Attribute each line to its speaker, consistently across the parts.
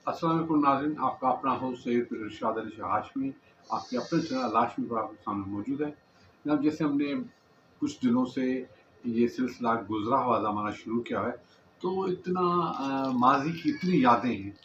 Speaker 1: अस्सलाम वालेकुम नाज़रीन, आपका अपना होस्ट सैयद इरशाद अली शाह हाशमी आपके अपने चैनल लाशमी पर आपके सामने मौजूद है। जनाब, जैसे हमने कुछ दिनों से ये सिलसिला गुज़रा हुआ ज़माना शुरू किया है, तो इतना माज़ी की इतनी यादें हैं,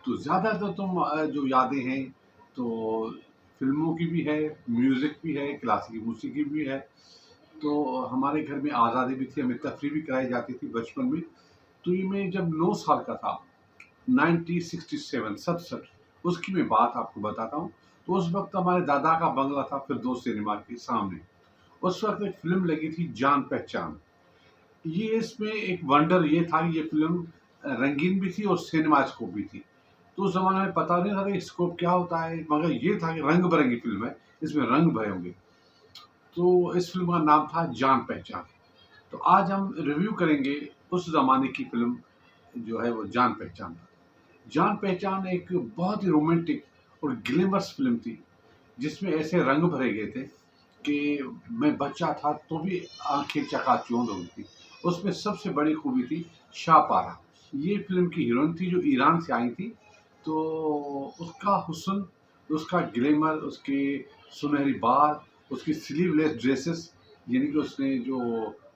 Speaker 1: तो ज़्यादातर जो यादें हैं, तो फ़िल्मों की भी है, म्यूज़िक भी है, क्लासिकी मौसीकी भी है। तो हमारे घर में आज़ादी भी थी, हमें तफरीह भी कराई जाती थी बचपन में। तो ये मैं जब 9 साल का था, 1967 67 उसकी मैं बात आपको बताता हूँ। तो उस वक़्त हमारे दादा का बंगला था फिरदौस सिनेमा के सामने। उस वक़्त एक फ़िल्म लगी थी जान पहचान। ये इसमें एक वंडर ये था कि ये फ़िल्म रंगीन भी थी और सिनेमास्कोप भी थी। तो उस ज़माने में पता नहीं था कि स्कोप क्या होता है, मगर ये था कि रंग-बिरंगी फ़िल्म है, इसमें रंग भरे होंगे। तो इस फ़िल्म का नाम था जान पहचान। तो आज हम रिव्यू करेंगे उस ज़माने की फ़िल्म जो है वो जान पहचान। जान पहचान एक बहुत ही रोमांटिक और ग्लैमरस फ़िल्म थी, जिसमें ऐसे रंग भरे गए थे कि मैं बच्चा था तो भी आँखें चकाचौंध हो गई थी। उसमें सबसे बड़ी खूबी थी शाहपारा। ये फ़िल्म की हीरोइन थी जो ईरान से आई थी। तो उसका हुस्न, उसका ग्लैमर, उसके सुनहरी बाल, उसकी स्लीवलेस ड्रेसेस, यानी कि उसने जो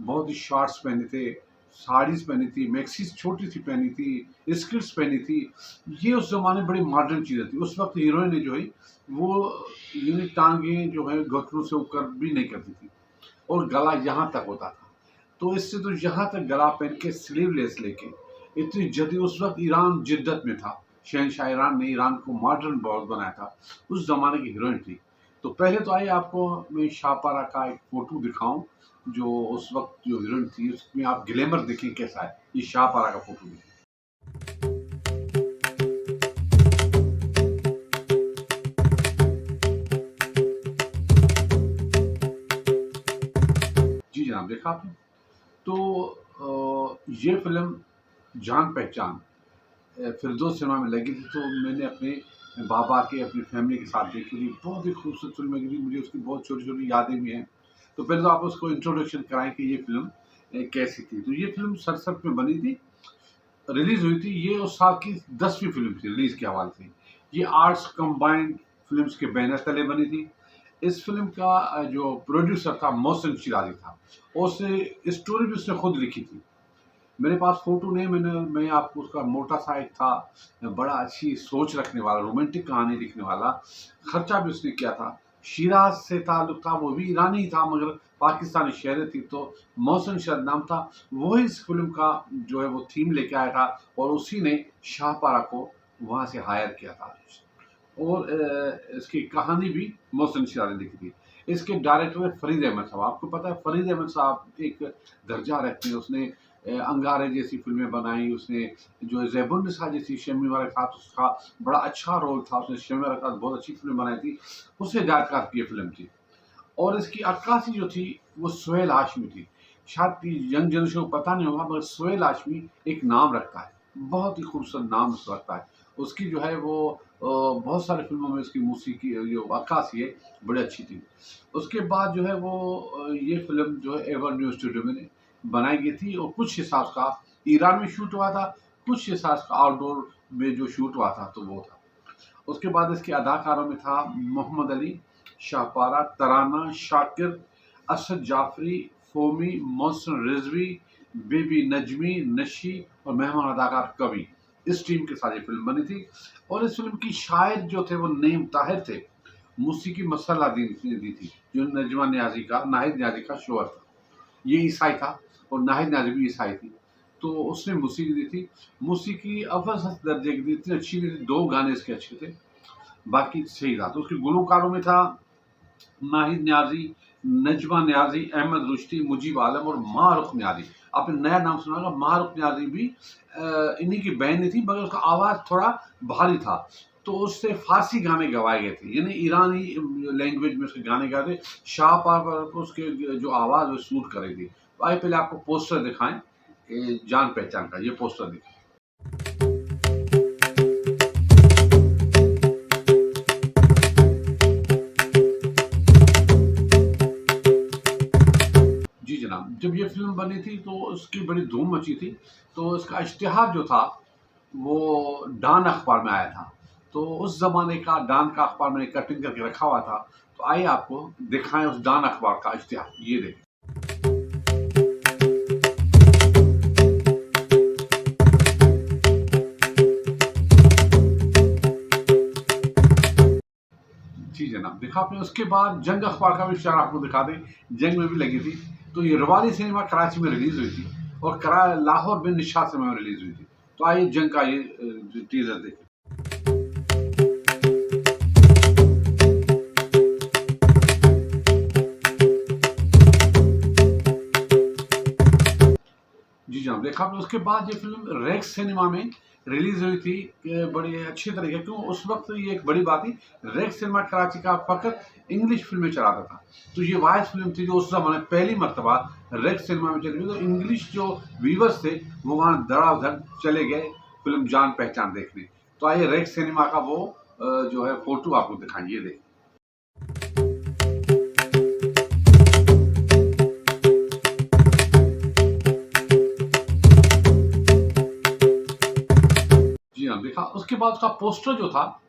Speaker 1: बहुत ही शॉर्ट्स पहने थे, साड़ीज़ पहनी थी, मैक्सीज़ छोटी-सी पहनी थी, स्किर्ट्स पहनी थी। ये उस ज़माने में बड़ी मॉडर्न चीज़ें थी। उस वक़्त हीरोइनें जो है वो यूँ टाँगें जो है घुटनों से ऊपर भी नहीं करती थी और गला यहाँ तक होता था। तो इससे तो यहाँ तक गला पहन के स्लीवलेस लेके इतनी जदी उस वक़्त ईरान जिद्दत में था। शहंशाह ईरान ने ईरान को मॉडर्न वर्ल्ड बनाया था। उस ज़माने की हीरोइन थी। तो पहले तो आइए आपको मैं शाहपारा का एक फ़ोटो दिखाऊँ, जो उस वक़्त जो हीरोइन थी उसमें आप ग्लैमर देखें कैसा है। ये शाहपारा का फ़ोटो देखिए। जी जनाब, देखा आपने? तो ये फ़िल्म जान पहचान फिरदौस सिनेमा में लगी थी, तो मैंने अपने बाबा के, अपनी फैमिली के साथ देखी थी। बहुत ही खूबसूरत फ़िल्म लगी थी, मुझे उसकी बहुत छोटी-छोटी यादें भी हैं। तो पहले तो आप उसको इंट्रोडक्शन कराएँ कि ये फ़िल्म कैसी थी? तो ये फ़िल्म 67 में बनी थी, रिलीज़ हुई थी। ये उस साल की 10वीं फ़िल्म थी रिलीज़ के हवाले से। ये आर्ट्स कंबाइंड फ़िल्म्स के बैनर तले बनी थी। इस फ़िल्म का जो प्रोड्यूसर था मोहसिन शिराज़ी था और उसने स्टोरी भी उसने खुद लिखी थी। मेरे पास फ़ोटो नहीं, मैं आपको उसका मोटा-सा एक था, बड़ा अच्छी सोच रखने वाला, रोमांटिक कहानी लिखने वाला, खर्चा भी उसने किया था। शिराज़ से ताल्लुक़ था, वो भी ईरानी ही था मगर पाकिस्तानी शहरियत थी, तो मोहसिन शायद नाम था। वो इस फ़िल्म का जो है वो थीम लेके आया था और उसी ने शाहपारा को वहाँ से हायर किया था। और इसकी कहानी भी मोहसिन शिराज़ी ने लिखी थी। इसके डायरेक्टर है फ़रीद अहमद साहब। आपको पता है फ़रीद अहमद साहब एक दर्जा रखते हैं। उसने अंगारे जैसी फ़िल्में बनाई, उसने जो ज़ैबुन्निसा जैसी शम्मी वाला था उसका बड़ा अच्छा रोल था, उसने शम्मी वाला के साथ बहुत अच्छी फ़िल्म बनाई थी, उससे हिदायतकार की ये फ़िल्म थी। और इसकी अक्कासी जो थी वो सोहेल हाशमी थी। शायद यंग जनरेशन को पता नहीं होगा मगर सोहेल हाशमी एक नाम रखता है, बहुत ही खूबसूरत नाम उसका रखता है। उसकी जो है वो बहुत सारी फ़िल्मों में उसकी मौसीकी जो अक्कासी है बड़ी अच्छी थी। उसके बाद जो है वो ये फ़िल्म जो है एवर स्टूडियो में बनाई गई थी और कुछ हिस्सा उसका ईरान में शूट हुआ था, कुछ हिस्सा उसका आउटडोर में जो शूट हुआ था तो वो था। उसके बाद इसके अदाकारों में था मोहम्मद अली, शाहपारा, तराना, शाकिर, असद जाफ़री, फ़ोमी, मोहसिन रिज़वी, बेबी नजमी, नशी और मेहमान अदाकार कवि। इस टीम के साथ ये फ़िल्म बनी थी और इस फ़िल्म की शायर जो थे वो नईम ताहिर थे। मौसीकी मसल्ला दी दी थी, जो नजमा नियाज़ी का, नाहिद नियाज़ी का शोहर था। ये ईसाई था और नाहिद नियाज़ी भी ईसाई थी। तो उसने मौसीकी दी थी। मौसीकी अव्वल दर्जे की थी, इतनी अच्छी नहीं थी, 2 गाने इसके अच्छे थे। बाकी सही था। तो उसके गुलकारों में था नाहिद न्याज़ी, नजमा न्याज़ी, अहमद रुश्दी, मुजीब आलम और मारुख न्याज़ी। आपने नया नाम सुना होगा, मारुख न्याज़ी भी इन्हीं की बहन थी मगर उसका आवाज़ थोड़ा भारी था। तो उससे फ़ारसी गाने गवाए गए थे, यानी ईरानी लैंग्वेज में उसके गाने गाए थे। शाहपारा पर उसके जो आवाज़ वो सूट कर रही थी। तो आइए पहले आपको पोस्टर दिखाएँ जान पहचान का। ये पोस्टर देखिए। जी जनाब, जब ये फ़िल्म बनी थी तो उसकी बड़ी धूम मची थी। तो इसका इश्तिहार जो था वो डॉन अखबार में आया था। तो उस ज़माने का डॉन का अखबार मैंने कटिंग करके रखा हुआ था। तो आइए आपको दिखाएँ उस डॉन अखबार का इश्तिहार। ये देखें। जी जनाब, देखा आपने। उसके बाद जंग अखबार का भी इश्तिहार आपको दिखा दें, जंग में भी लगी थी। तो ये रवाली सिनेमा कराची में रिलीज़ हुई थी और लाहौर में निशात सिनेमा में रिलीज़ हुई थी। तो आइए जंग का ये टीज़र देखें। जी जनाब, देखा आपने। उसके बाद ये फ़िल्म रेक्स सिनेमा में रिलीज़ हुई थी बड़ी अच्छी तरीके, क्यों उस वक़्त ये एक बड़ी बात थी। रेक्स सिनेमा कराची का फ़क़त इंग्लिश फ़िल्में चलाता था। तो ये वाहिद फ़िल्म थी जो उस ज़माने पहली मर्तबा रेक्स सिनेमा में चली। तो इंग्लिश जो व्यूअर्स थे वो वहाँ धड़ाधड़ चले गए फ़िल्म जान पहचान देखने। तो आइए रेक्स सिनेमा का वो जो है फ़ोटो आपको दिखाएँ, ये देखिए। जी हाँ, देखा। उसके बाद उसका पोस्टर जो था,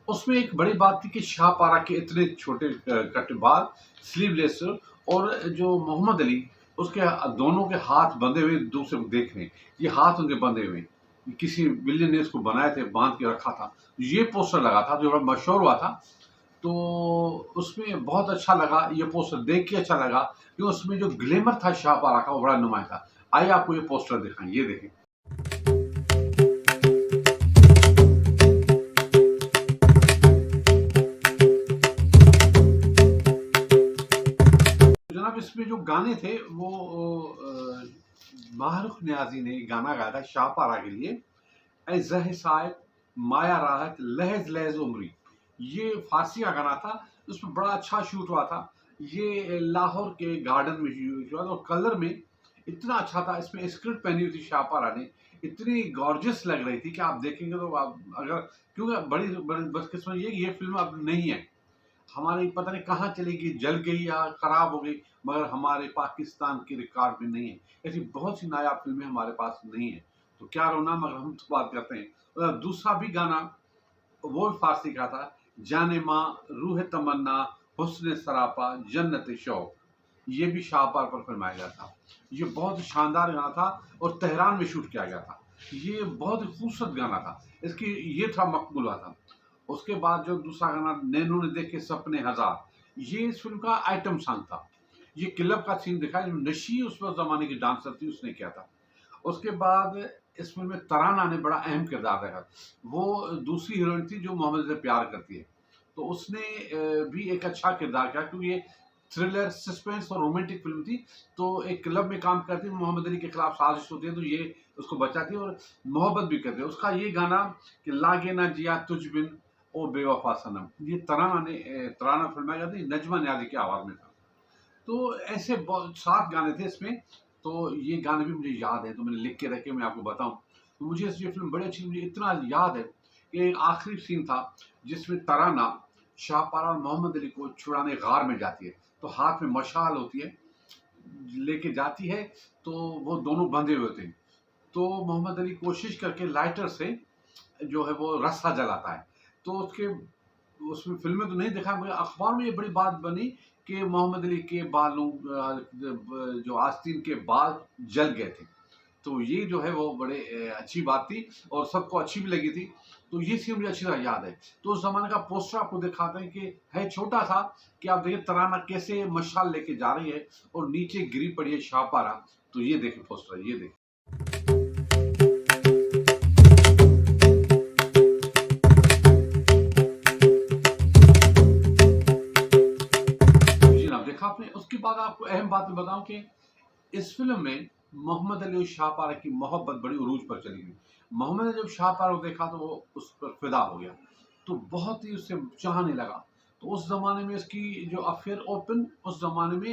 Speaker 1: उसमें एक बड़ी बात थी कि शाहपारा के इतने छोटे कट बाल, स्लीवलेस, और जो मोहम्मद अली, उसके दोनों के हाथ बंधे हुए दूसरे को देख रहे हैं। ये हाथ उनके बंधे हुए हैं। किसी विलेन ने इसको बनाए थे, बांध के रखा था। ये पोस्टर लगा था जो बड़ा मशहूर हुआ था। तो उसमें बहुत अच्छा लगा, ये पोस्टर देख के अच्छा लगा कि उसमें जो ग्लैमर था शाहपारा का वो बड़ा नुमाया था। आइए आपको ये पोस्टर दिखाएं, ये देखें। जनाब, इसमें जो गाने थे वो माहरूख न्याजी ने गाना गाया था शाहपारा के लिए। ऐ ज़ह साहिब, माया राहत, लहज लहज उमरी। ये फारसी का गाना था। उसमें बड़ा अच्छा शूट हुआ था। ये लाहौर के गार्डन में शूट हुआ था और कलर में इतना अच्छा था। इसमें स्क्रिप्ट पहनी हुई थी शाहपारा ने, इतनी गॉर्जियस लग रही थी कि आप देखेंगे तो आप अगर, क्योंकि बड़ी बड़ी बदकिस्मती ये फिल्म अब नहीं है हमारी, पता नहीं कहाँ चली गई, जल गई या खराब हो गई, मगर हमारे पाकिस्तान के रिकॉर्ड में नहीं है। ऐसी बहुत सी नायाब फिल्में हमारे पास नहीं है। तो क्या रोना, मगर हम तो बात करते हैं। दूसरा भी गाना वो फारसी का था, जाने माँ, रूह तमन्ना, हुस्न सरापा, जन्नत शौक। ये भी शाहपार पर फिल्माया गया था। ये बहुत ही शानदार गाना था और तेहरान में शूट किया गया था। ये बहुत ही खूबसूरत गाना था। इसकी ये थोड़ा मकबूल हुआ था। उसके बाद जो दूसरा गाना, नैनों ने देखे सपने हजार, ये इस फिल्म का आइटम सॉन्ग था। ये क्लब का सीन दिखा जो नशी उस वक्त जमाने की डांसर थी, उसने किया था। उसके बाद इस फिल्म में तराना ने बड़ा अहम किरदार रखा। वो दूसरी हीरोइन थी जो मोहम्मद से प्यार करती है। तो उसने भी एक अच्छा किरदार किया, क्योंकि ये थ्रिलर, सस्पेंस और रोमांटिक फिल्म थी। तो एक क्लब में काम करती है, मोहम्मद अली के खिलाफ साजिश होती है, तो ये उसको बचाती है और मोहब्बत भी करती है। उसका ये गाना कि लागे ना जिया तुझ बिन, ओ बेवफा सनम, ये तराना फिल्माया गया था, नजमा नियाज़ी की आवाज़ में था। तो ऐसे बहुत 7 गाने थे इसमें। तो ये गाने भी मुझे याद है, तो मैंने लिख के रखे, मैं आपको बताऊँ। तो मुझे ये फ़िल्म बड़ी अच्छी, मुझे इतना याद है कि एक आखिरी सीन था जिसमें तराना शाहपारा और मोहम्मद अली को छुड़ाने गार में जाती है। तो हाथ में मशाल होती है, लेके जाती है, तो वो दोनों बंधे हुए थे। तो मोहम्मद अली कोशिश करके लाइटर से जो है वो रस्सा जलाता है। तो उसके उसमें फ़िल्म में तो नहीं दिखाया, मगर अखबार में ये बड़ी बात बनी कि मोहम्मद अली के बालों जो आस्तीन के बाल जल गए थे। तो ये जो है वो बड़े अच्छी बात थी और सबको अच्छी भी लगी थी। तो ये सीन मुझे अच्छी तरह याद है। तो उस ज़माने का पोस्टर आपको दिखाते हैं कि है छोटा-सा, कि आप देखिए तराना कैसे मशाल लेके जा रही है और नीचे गिरी पड़ी है शाहपारा। तो ये देखें पोस्टर, ये देखें। जी जनाब, देखा आपने। उसके बाद आपको अहम बात मैं बताऊँ कि इस फ़िल्म में मोहम्मद अली और शाहपारा की मोहब्बत बड़ी उरूज पर चली गई। मोहम्मद ने जब शाहपारा को देखा तो वो उस पर फ़िदा हो गया। तो बहुत ही उससे चाहने लगा। तो उस ज़माने में इसकी जो अफ़ेयर ओपन, उस ज़माने में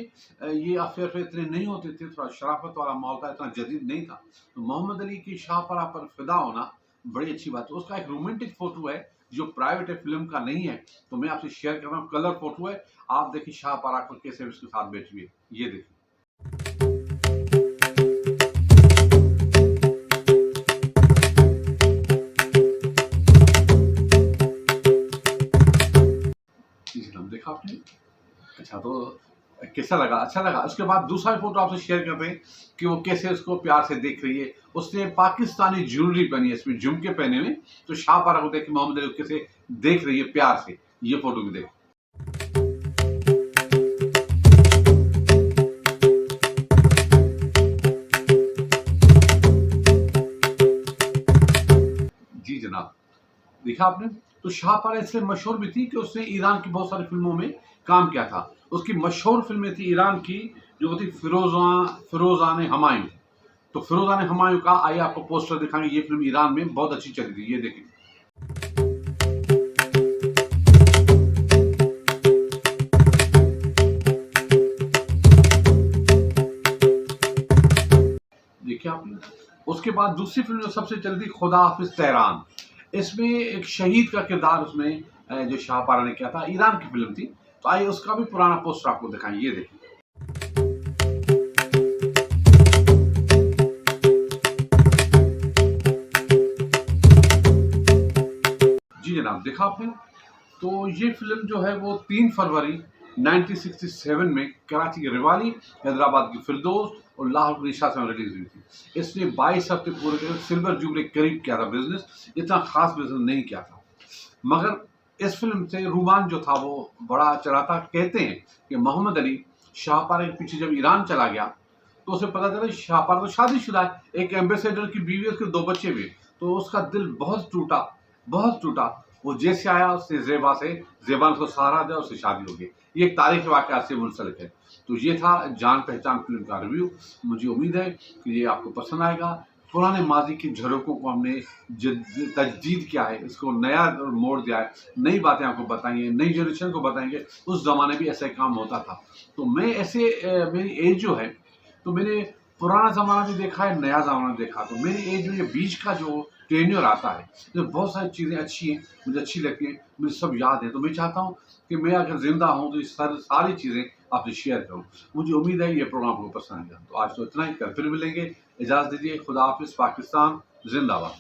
Speaker 1: ये अफ़ेयर इतने नहीं होते थे, थोड़ा शराफ़त वाला माहौल था, इतना जदीद नहीं था। तो मोहम्मद अली की शाहपारा पर फ़िदा होना बड़ी अच्छी बात है। उसका एक रोमांटिक फ़ोटो है जो प्राइवेट है, फ़िल्म का नहीं है। तो मैं आपसे शेयर कर रहा हूँ, कलर फ़ोटो है। आप देखिए शाहपारा को कैसे उसके साथ बैठी हुई है। ये देखिए। आपने? अच्छा, तो कैसा लगा? अच्छा लगा। उसके बाद दूसरा फ़ोटो आपसे शेयर करते हैं कि वो कैसे उसको प्यार से देख रही है। उसने पाकिस्तानी ज्वेलरी पहनी है, इसमें झुमके पहने हुए, तो शाहपारा को देख के मोहम्मद अली को कैसे देख रही है प्यार से। ये फ़ोटो भी देखें। जी जनाब। देखा आपने? तो शाहपारा इसलिए मशहूर भी थी कि उसने ईरान की बहुत सारी फ़िल्मों में काम किया था। उसकी मशहूर फ़िल्में थी ईरान की, जो वो थी फ़िरोज़ान हमायूं। तो फ़िरोज़ान हमायूं का आइए आपको पोस्टर दिखाएँगे। ये फ़िल्म ईरान में बहुत अच्छी चली थी। ये देखें। देखिए आपने। उसके बाद दूसरी फ़िल्म जो सबसे चली थी खुदा हाफ़िज़ तेहरान। इसमें एक शहीद का किरदार उसमें जो शाहपारा ने किया था, ईरान की फ़िल्म थी। तो आइए उसका भी पुराना पोस्टर आपको दिखाएँ। ये देखिए। जी जनाब, देखा आपने? तो ये फ़िल्म जो है वो 3 फरवरी 1967 में कराची की रिवाली, हैदराबाद की फिरदौस और लाहौर की निशात में रिलीज़ हुई थी। इसने 22 हफ़्ते पूरे करे, सिल्वर जुबली के करीब किया था बिज़नेस, इतना ख़ास बिज़नेस नहीं किया था। मगर इस फ़िल्म से रूमान जो था वो बड़ा चला था। कहते हैं कि मोहम्मद अली शाहपारा के पीछे जब ईरान चला गया, तो उसे पता चला शाहपारा तो शादीशुदा है, एक एम्बेसडर की बीवी है, उसके 2 बच्चे भी हैं। तो उसका दिल बहुत टूटा, बहुत टूटा। वो जैसे आया उससे ज़ेबा ने उसको सहारा दिया, उससे शादी हो गई। ये एक तारीख़ी वाक़या से मुंसलिक है। तो ये था जान पहचान फ़िल्म का रिव्यू। मुझे उम्मीद है कि ये आपको पसंद आएगा। पुराने माज़ी की झरोकों को हमने तजदीद किया है, इसको नया मोड़ दिया है, नई बातें आपको बताई हैं, नई जनरेशन को बताएँगे, उस ज़माने भी ऐसा ही काम होता था। तो मैं ऐसे मेरी एज जो है, तो मैंने पुराना ज़माना भी देखा है, नया ज़माना भी देखा। तो मेरी एज में ये बीच का जो टेन्योर आता है, तो बहुत सारी चीज़ें अच्छी हैं, मुझे अच्छी लगती हैं, मुझे सब याद है। तो मैं चाहता हूँ कि मैं अगर ज़िंदा हूँ, तो ये सारी चीज़ें आपसे शेयर करूँ। मुझे उम्मीद है ये प्रोग्राम आपको पसंद आएगा। तो आज तो इतना ही, कल फिर मिलेंगे। इजाज़त दीजिए। खुदा हाफ़िज़। पाकिस्तान ज़िंदाबाद।